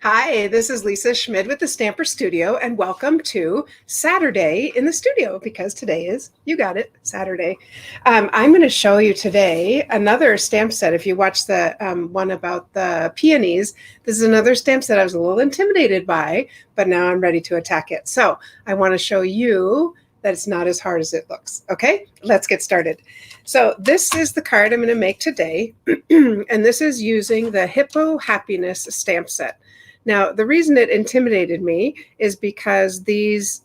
Hi, this is Lisa Schmid with the Stamper Studio, and welcome to Saturday in the studio because today is, you got it, Saturday. I'm going to show you today another stamp set. If you watch the one about the peonies, this is another stamp set I was a little intimidated by, but now I'm ready to attack it. So I want to show you that it's not as hard as it looks. Okay, let's get started. So this is the card I'm going to make today, and this is using the Hippo Happiness stamp set. Now, the reason it intimidated me is because these,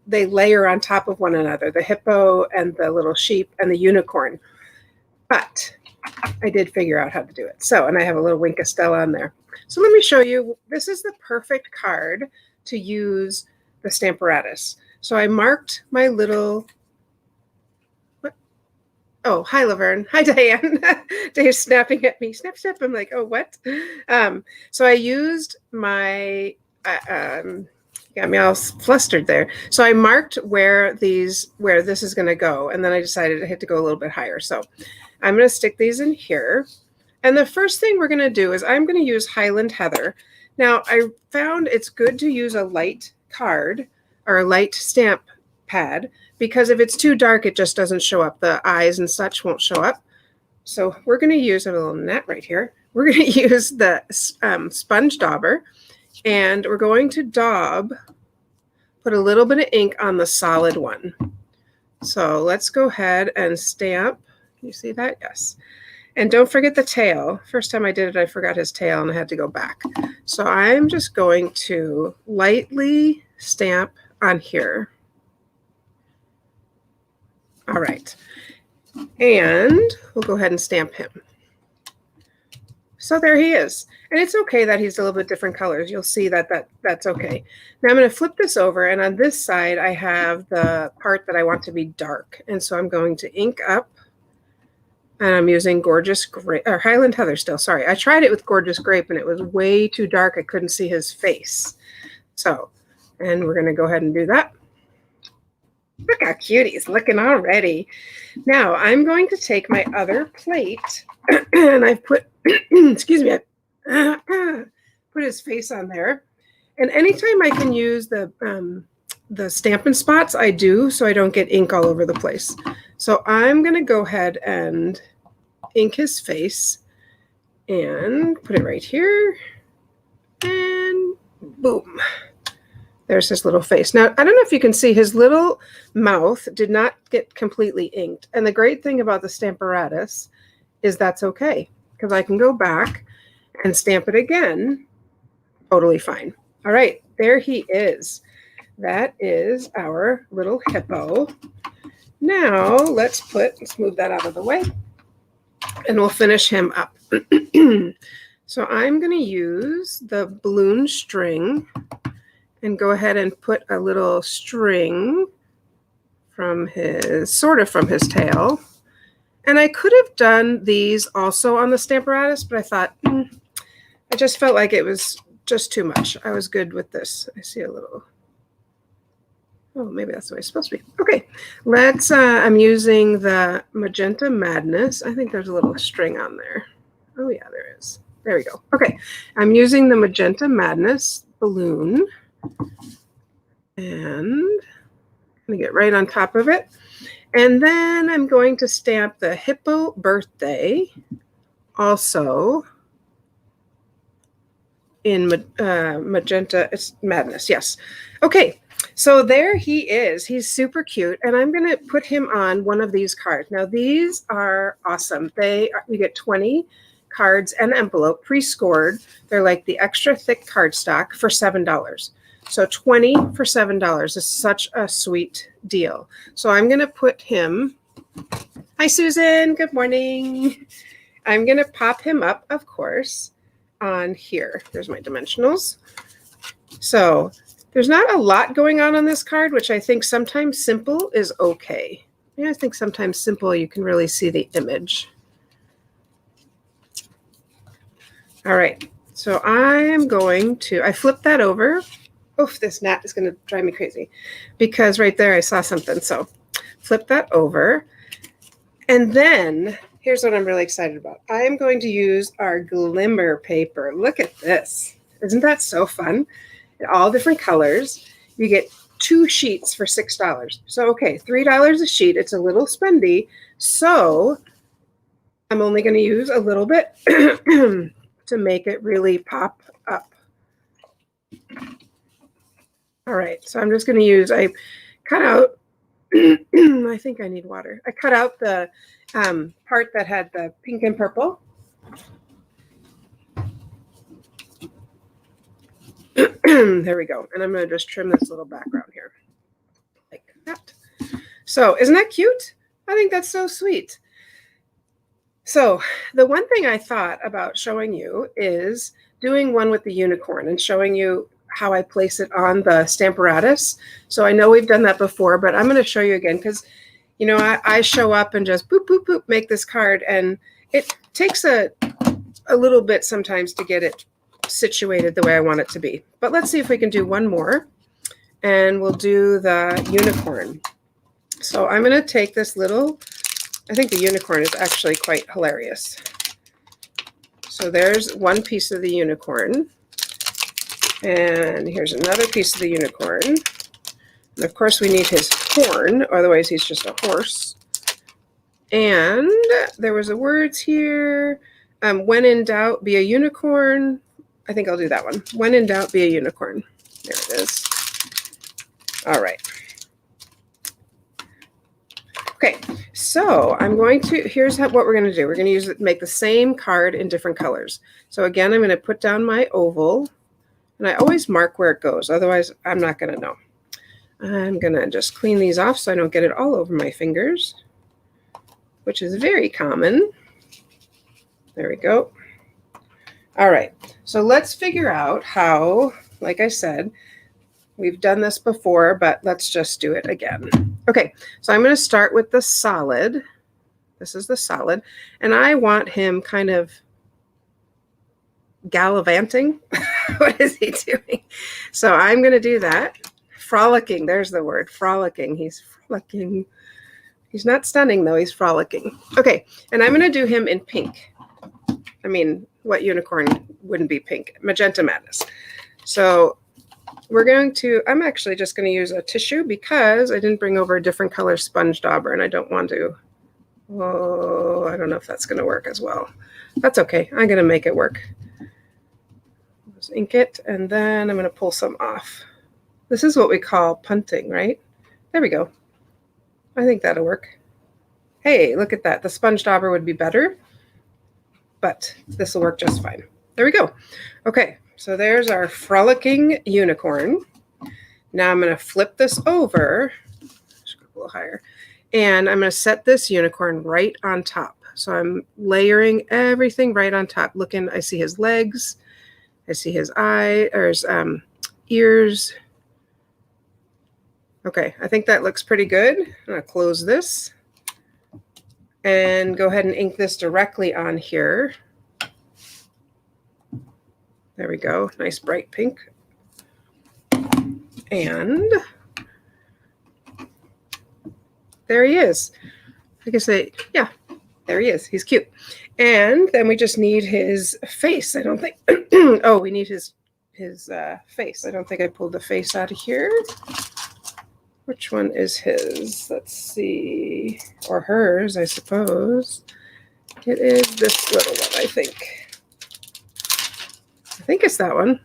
they layer on top of one another, the hippo and the little sheep and the unicorn. But I did figure out how to do it. So, and I have a little Wink of Stella on there. So let me show you, this is the perfect card to use the Stamparatus. So I marked my little, oh, hi, Laverne. Hi, Diane. Dave's snapping at me. Snap, snap. I'm like, oh, what? So I used my, got me all flustered there. So I marked where this is going to go. And then I decided I had to go a little bit higher. So I'm going to stick these in here. And the first thing we're going to do is I'm going to use Highland Heather. Now, I found it's good to use a light card or a light stamp pad, because if it's too dark, it just doesn't show up. The eyes and such won't show up. So we're going to use a little net right here. We're going to use the sponge dauber, and we're going to put a little bit of ink on the solid one. So let's go ahead and stamp. Can you see that? Yes. And don't forget the tail. First time I did it, I forgot his tail and I had to go back. So I'm just going to lightly stamp on here. All right, and we'll go ahead and stamp him. So there he is. And it's okay that he's a little bit different colors. You'll see that's okay. Now I'm going to flip this over, and on this side I have the part that I want to be dark. And so I'm going to ink up, and I'm using Gorgeous Grape, or Highland Heather still, sorry. I tried it with Gorgeous Grape and it was way too dark. I couldn't see his face. So, and we're going to go ahead and do that. Look how cute he's looking already. Now I'm going to take my other plate and I've put, excuse me, put his face on there. And anytime I can use the Stampin' Spots, I do, so I don't get ink all over the place. So I'm going to go ahead and ink his face and put it right here. And boom. There's his little face. Now, I don't know if you can see, his little mouth did not get completely inked. And the great thing about the Stamparatus is that's okay, because I can go back and stamp it again. Totally fine. All right, there he is. That is our little hippo. Now, let's move that out of the way, and we'll finish him up. So I'm going to use the balloon string and go ahead and put a little string from sort of from his tail. And I could have done these also on the Stamparatus, but I thought, I just felt like it was just too much. I was good with this. I see a little, oh, maybe that's the way it's supposed to be. Okay, let's, I'm using the Magenta Madness. I think there's a little string on there. Oh yeah, there is. There we go. Okay, I'm using the Magenta Madness balloon. And I'm going to get right on top of it. And then I'm going to stamp the Hippo Birthday also in Magenta Madness. Yes. Okay. So there he is. He's super cute. And I'm going to put him on one of these cards. Now, these are awesome. You get 20 cards and envelope pre-scored. They're like the extra thick cardstock for $7. So 20 for $7 is such a sweet deal. So I'm going to put him, hi Susan, good morning. I'm going to pop him up, of course, on here. There's my dimensionals. So there's not a lot going on this card, which I think sometimes simple is okay. Yeah, I think sometimes simple, you can really see the image. All right, so I flipped that over. Oof, this gnat is going to drive me crazy because right there I saw something. So flip that over. And then here's what I'm really excited about. I am going to use our glimmer paper. Look at this. Isn't that so fun? All different colors. You get 2 sheets for $6. So, okay, $3 a sheet. It's a little spendy. So I'm only going to use a little bit to make it really pop up. All right, so I'm just going to use, I cut out, I think I need water. I cut out the part that had the pink and purple. There we go. And I'm going to just trim this little background here like that. So isn't that cute? I think that's so sweet. So the one thing I thought about showing you is doing one with the unicorn and showing you how I place it on the Stamparatus. So I know we've done that before, but I'm going to show you again because, you know, I show up and just boop, boop, boop, make this card. And it takes a little bit sometimes to get it situated the way I want it to be. But let's see if we can do one more. And we'll do the unicorn. So I'm going to take this little, I think the unicorn is actually quite hilarious. So there's one piece of the unicorn. And here's another piece of the unicorn. And of course we need his horn, otherwise he's just a horse. And there was a words here. When in doubt, be a unicorn. I think I'll do that one. When in doubt, be a unicorn. There it is. All right. Okay, so I'm going to, here's what we're going to do. We're going to use it, make the same card in different colors. So again, I'm going to put down my oval, and I always mark where it goes. Otherwise, I'm not going to know. I'm going to just clean these off so I don't get it all over my fingers, which is very common. There we go. All right, so let's figure out how, like I said, we've done this before, but let's just do it again. Okay, so I'm going to start with the solid. This is the solid. And I want him kind of gallivanting. What is he doing? So I'm going to do that. Frolicking. There's the word. Frolicking. He's frolicking. He's not stunning, though. He's frolicking. Okay, and I'm going to do him in pink. I mean, what unicorn wouldn't be pink? Magenta Madness. So we're going to, I'm actually just going to use a tissue because I didn't bring over a different color sponge dauber and I don't want to. Oh, I don't know if that's going to work as well. That's okay. I'm going to make it work. Just ink it and then I'm going to pull some off. This is what we call punting, right? There we go. I think that'll work. Hey, look at that. The sponge dauber would be better, but this will work just fine. There we go. Okay. So there's our frolicking unicorn. Now I'm going to flip this over, just go a little higher, and I'm going to set this unicorn right on top. So I'm layering everything right on top. Looking, I see his legs, I see his eye or his ears. Okay, I think that looks pretty good. I'm going to close this and go ahead and ink this directly on here. There we go. Nice bright pink. And there he is. I guess yeah, there he is. He's cute. And then we just need his face. I don't think, oh, we need his face. I don't think I pulled the face out of here. Which one is his? Let's see. Or hers, I suppose. It is this little one, I think. I think it's that one.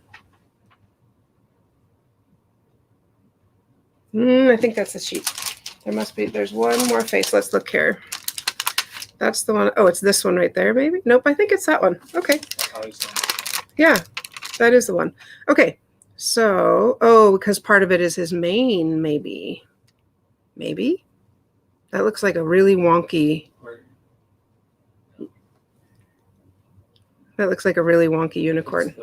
I think that's the sheet. There must be, there's one more face. Let's look here. That's the one. Oh, it's this one right there, maybe? Nope, I think it's that one. Okay. Yeah, that is the one. Okay, so, oh, because part of it is his mane, maybe. Maybe? That looks like a really wonky. That looks like a really wonky unicorn.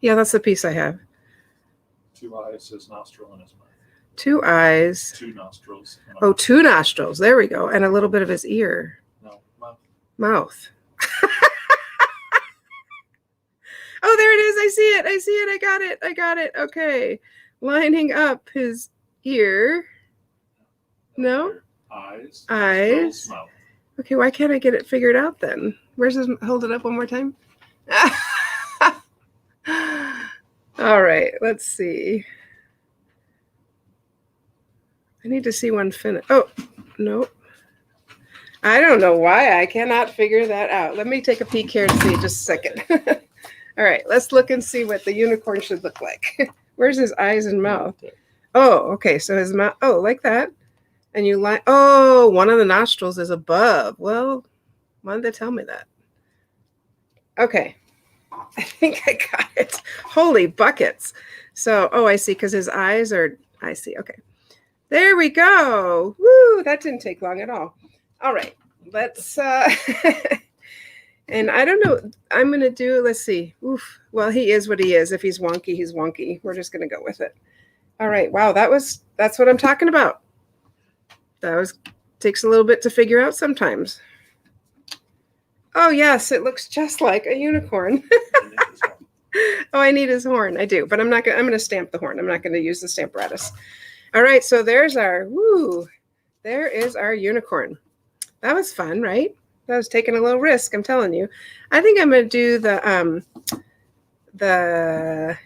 Yeah, that's the piece I have. 2 eyes, his nostril, and his mouth. 2 eyes. 2 nostrils. Oh, 2 nostrils. There we go. And a little bit of his ear. No, mouth. Mouth. Oh, there it is. I see it. I see it. I got it. I got it. Okay. Lining up his ear. No? Eyes. Eyes. Nostrils, mouth. Okay, why can't I get it figured out then? Where's his, hold it up one more time. All right, let's see. I need to see one finish. Oh, no. I don't know why I cannot figure that out. Let me take a peek here and see just a second. All right, let's look and see what the unicorn should look like. Where's his eyes and mouth? Oh, okay, so his mouth, oh, like that. And you like, oh, one of the nostrils is above. Well, why did they tell me that? Okay, I think I got it. Holy buckets. So, oh, I see, because his eyes are, I see, okay. There we go. Woo, that didn't take long at all. All right, let's, and I don't know, I'm going to do, let's see. Oof, well, he is what he is. If he's wonky, he's wonky. We're just going to go with it. All right, wow, that's what I'm talking about. That takes a little bit to figure out sometimes. Oh, yes, it looks just like a unicorn. Oh, I need his horn. I do, but I'm going to stamp the horn. I'm not going to use the stamparatus. All right, so there is our unicorn. That was fun, right? That was taking a little risk, I'm telling you. I think I'm going to do the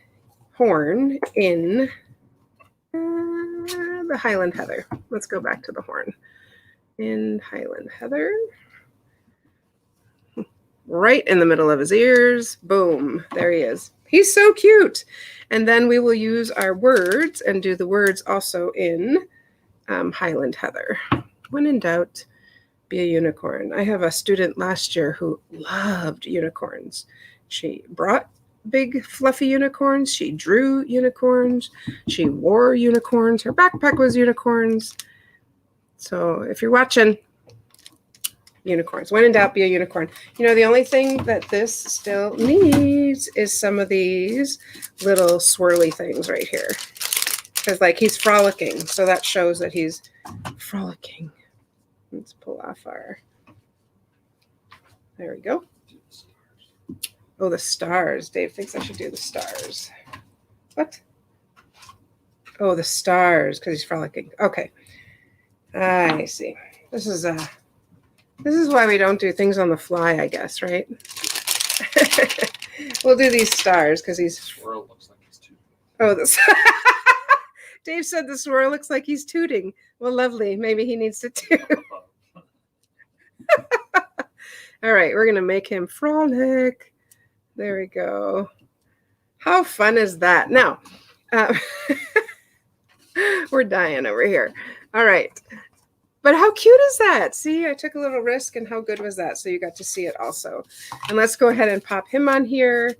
horn in the Highland Heather. Let's go back to the horn. In Highland Heather. Right in the middle of his ears. Boom. There he is. He's so cute. And then we will use our words and do the words also in Highland Heather. When in doubt, be a unicorn. I have a student last year who loved unicorns. She brought big fluffy unicorns. She drew unicorns. She wore unicorns. Her backpack was unicorns. So if you're watching, unicorns. When in doubt, be a unicorn. You know, the only thing that this still needs is some of these little swirly things right here. Because, like, he's frolicking. So that shows that he's frolicking. Let's pull off our... There we go. Oh, the stars. Dave thinks I should do the stars. What? Oh, the stars, because he's frolicking. Okay. I see. This is why we don't do things on the fly, I guess, right? We'll do these stars because he's... Swirl looks like he's too. Oh, this... Dave said the swirl looks like he's tooting. Well, lovely. Maybe he needs to toot. All right, we're going to make him frolic. There we go. How fun is that? Now, we're dying over here. All right. But how cute is that? See, I took a little risk, and how good was that? So you got to see it also. And let's go ahead and pop him on here.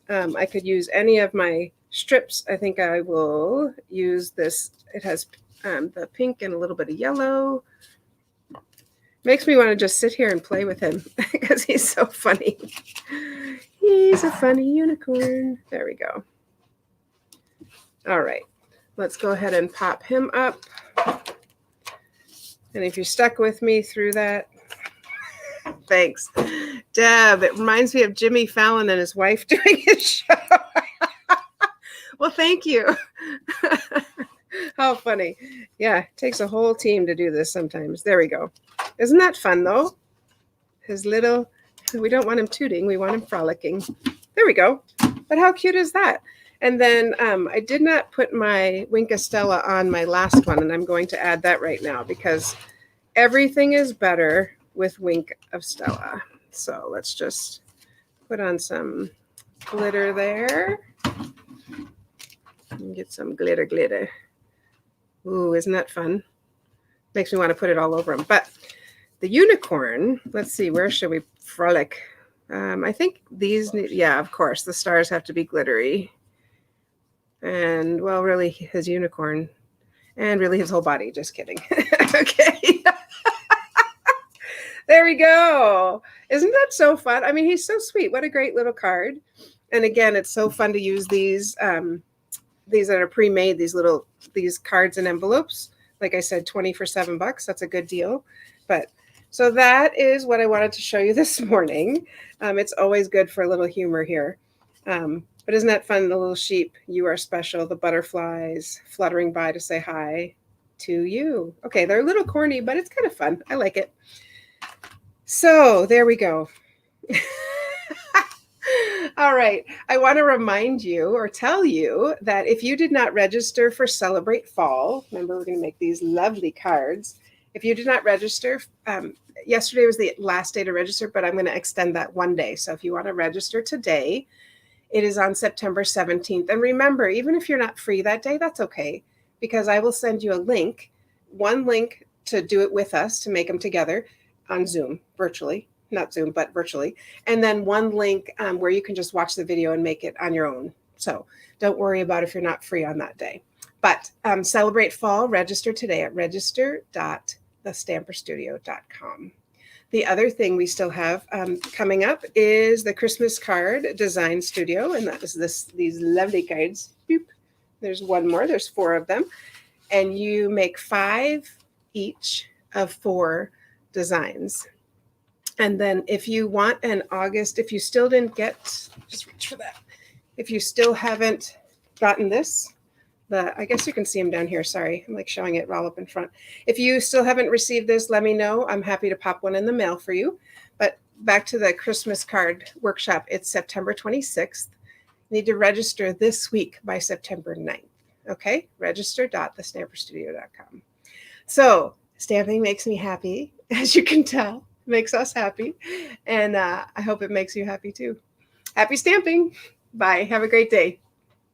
I could use any of my strips. I think I will use this. It has the pink and a little bit of yellow. Makes me want to just sit here and play with him because he's so funny. He's a funny unicorn. There we go. All right. Let's go ahead and pop him up. And if you're stuck with me through that, thanks. Deb, it reminds me of Jimmy Fallon and his wife doing his show. Well, thank you. How funny. Yeah, it takes a whole team to do this sometimes. There we go. Isn't that fun, though? His little, we don't want him tooting. We want him frolicking. There we go. But how cute is that? And then I did not put my Wink of Stella on my last one, and I'm going to add that right now because everything is better with Wink of Stella. So let's just put on some glitter there. And get some glitter. Ooh, isn't that fun? Makes me want to put it all over him. But the unicorn, let's see, where should we frolic? I think these need, yeah, of course, the stars have to be glittery. And, well, really, his unicorn. And really his whole body. Just kidding. Okay. There we go. Isn't that so fun? I mean, he's so sweet. What a great little card. And, again, it's so fun to use these that are pre-made, these cards and envelopes. Like I said, 20 for $7. That's a good deal. But so that is what I wanted to show you this morning. It's always good for a little humor here. But isn't that fun? The little sheep, you are special. The butterflies fluttering by to say hi to you. Okay, they're a little corny, but it's kind of fun. I like it. So there we go. All right. I want to remind you or tell you that if you did not register for Celebrate Fall, remember we're going to make these lovely cards. If you did not register, yesterday was the last day to register, but I'm going to extend that one day. So if you want to register today, it is on September 17th. And remember, even if you're not free that day, that's okay, because I will send you a link, one link to do it with us, to make them together on Zoom, virtually. Not Zoom, but virtually. And then one link where you can just watch the video and make it on your own. So don't worry about if you're not free on that day. But Celebrate Fall, register today at register.thestamperstudio.com. The other thing we still have coming up is the Christmas card design studio. And that is these lovely cards. Boop. There's one more. There's 4 of them. And you make 5 each of 4 designs. And then if you want an August, if you still didn't get, just reach for that. If you still haven't gotten this, I guess you can see them down here. Sorry, I'm like showing it all up in front. If you still haven't received this, let me know. I'm happy to pop one in the mail for you. But back to the Christmas card workshop, it's September 26th. You need to register this week by September 9th. Okay, register.thestamperstudio.com. So stamping makes me happy, as you can tell. Makes us happy. And I hope it makes you happy too. Happy stamping. Bye. Have a great day.